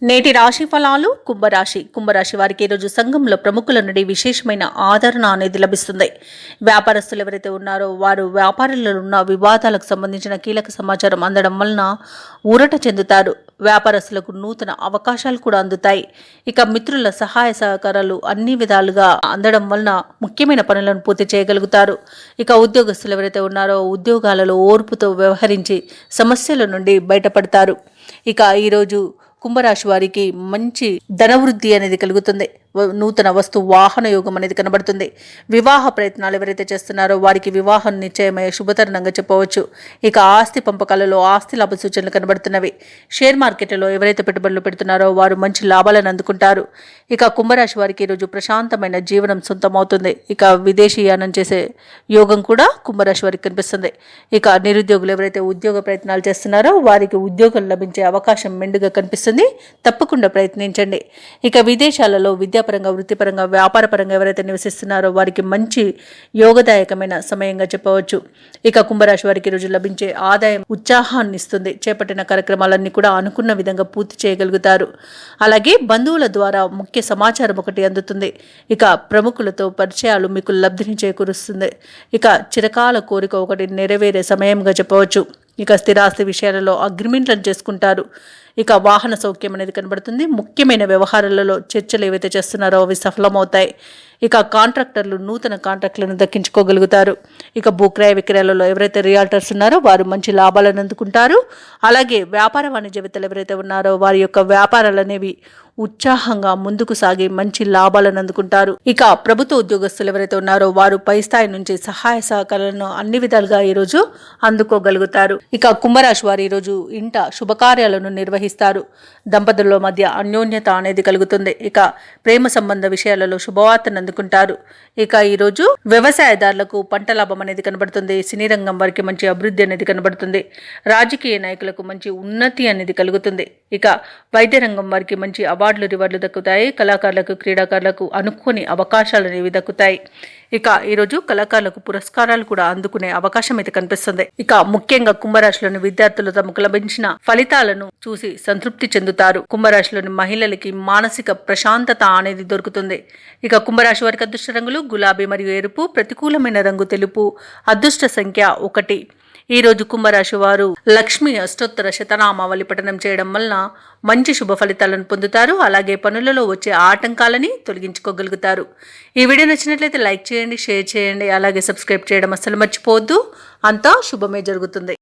నేటి రాశి ఫలాలు కుంభరాశి వారికి ఈరోజు సంఘంలో ప్రముఖుల నుండి విశేషమైన ఆదరణ అనేది లభిస్తుంది. వ్యాపారస్తులు ఎవరైతే ఉన్నారో వారు వ్యాపారంలో ఉన్న వివాదాలకు సంబంధించిన కీలక సమాచారం అందడం వలన ఊరట చెందుతారు. వ్యాపారస్తులకు నూతన అవకాశాలు కూడా అందుతాయి. ఇక మిత్రుల సహాయ సహకారాలు అన్ని విధాలుగా అందడం వలన ముఖ్యమైన పనులను పూర్తి చేయగలుగుతారు. ఇక ఉద్యోగస్తులు ఎవరైతే ఉన్నారో ఉద్యోగాలలో ఓర్పుతో వ్యవహరించి సమస్యల నుండి బయటపడతారు. ఇక ఈరోజు కుంభరాశి వారికి మంచి ధనవృద్ధి అనేది కలుగుతుంది. నూతన వస్తు వాహన యోగం అనేది కనబడుతుంది. వివాహ ప్రయత్నాలు ఎవరైతే చేస్తున్నారో వారికి వివాహం నిశ్చయమయ్యే శుభతరుణంగా చెప్పవచ్చు. ఇక ఆస్తి పంపకాలలో ఆస్తి లాభ సూచనలు కనబడుతున్నవి. షేర్ మార్కెట్లో ఎవరైతే పెట్టుబడులు పెడుతున్నారో వారు మంచి లాభాలను అందుకుంటారు. ఇక కుంభరాశి వారికి ఈరోజు ప్రశాంతమైన జీవనం సొంతమవుతుంది. ఇక విదేశీయానం చేసే యోగం కూడా కుంభరాశి వారికి కనిపిస్తుంది. ఇక నిరుద్యోగులు ఎవరైతే ఉద్యోగ ప్రయత్నాలు చేస్తున్నారో వారికి ఉద్యోగం లభించే అవకాశం మెండుగా కనిపిస్తుంది. తప్పకుండా ప్రయత్నించండి. ఇక విదేశాలలో విద్యాపరంగా, వృత్తిపరంగా, వ్యాపారపరంగా ఎవరైతే నివసిస్తున్నారో వారికి మంచి యోగదాయకమైన సమయంగా చెప్పవచ్చు. ఇక కుంభరాశి వారికి రోజు లభించే ఆదాయం ఉత్సాహాన్ని ఇస్తుంది. చేపట్టిన కార్యక్రమాలన్నీ కూడా అనుకున్న విధంగా పూర్తి చేయగలుగుతారు. అలాగే బంధువుల ద్వారా ముఖ్య సమాచారం ఒకటి అందుతుంది. ఇక ప్రముఖులతో పరిచయాలు మీకు లబ్ధిని చేకూరుస్తుంది. ఇక చిరకాల కోరిక ఒకటి నెరవేరే సమయంగా చెప్పవచ్చు. ఇక స్థిరాస్తి విషయాలలో అగ్రిమెంట్లను చేసుకుంటారు. ఇక వాహన సౌఖ్యం అనేది కనబడుతుంది. ముఖ్యమైన వ్యవహారాలలో చర్చలు ఏవైతే చేస్తున్నారో అవి సఫలమవుతాయి. ఇక కాంట్రాక్టర్లు నూతన కాంట్రాక్టులను దక్కించుకోగలుగుతారు. ఇక భూక్రయ విక్రయాలలో ఎవరైతే రియాల్టర్స్ ఉన్నారో వారు మంచి లాభాలను అందుకుంటారు. అలాగే వ్యాపార వాణిజ్యవేత్తలు ఎవరైతే ఉన్నారో వారి యొక్క వ్యాపారాలు అనేవి ఉత్సాహంగా ముందుకు సాగి మంచి లాభాలను అందుకుంటారు. ఇక ప్రభుత్వ ఉద్యోగస్తులు ఎవరైతే ఉన్నారో వారు పై స్థాయి నుంచి సహాయ సహకారాలను అన్ని విధాలుగా ఈరోజు అందుకోగలుగుతారు. ఇక కుంభరాశి వారు ఈరోజు ఇంట శుభకార్యాలను నిర్వహిస్తారు. దంపతుల మధ్య అన్యోన్యత అనేది కలుగుతుంది. ఇక ప్రేమ సంబంధ విషయాలలో శుభవార్తను అందుకుంటారు. ఇక ఈరోజు వ్యవసాయదారులకు పంట లాభం అనేది కనబడుతుంది. సినీ రంగం వారికి మంచి అభివృద్ధి అనేది కనబడుతుంది. రాజకీయ నాయకులకు మంచి ఉన్నతి అనేది కలుగుతుంది. ఇక వైద్య రంగం వారికి మంచి అవార్డులు రివార్డులు దక్కుతాయి. కళాకారులకు, క్రీడాకారులకు అనుకోని అవకాశాలు అనేవి దక్కుతాయి. ఇక ఈరోజు కళాకారులకు పురస్కారాలు కూడా అందుకునే అవకాశం అయితే కనిపిస్తుంది. ఇక ముఖ్యంగా కుంభరాశిలోని విద్యార్థులు తమకు లభించిన ఫలితాలను చూసి సంతృప్తి చెందుతారు. కుంభరాశిలోని మహిళలకి మానసిక ప్రశాంతత అనేది దొరుకుతుంది. ఇక కుంభరాశి వారికి అదృష్ట రంగులు గులాబీ మరియు ఎరుపు. ప్రతికూలమైన రంగు తెలుపు. అదృష్ట సంఖ్య 1. ఈ రోజు కుంభరాశి వారు లక్ష్మీ అష్టోత్తర శతనామావళి పఠనం చేయడం వలన మంచి శుభ ఫలితాలను పొందుతారు. అలాగే పనులలో వచ్చే ఆటంకాలని తొలగించుకోగలుగుతారు. ఈ వీడియో నచ్చినట్లయితే లైక్ చేయండి, షేర్ చేయండి, అలాగే సబ్స్క్రైబ్ చేయడం అస్సలు మర్చిపోవద్దు. అంతా శుభమే జరుగుతుంది.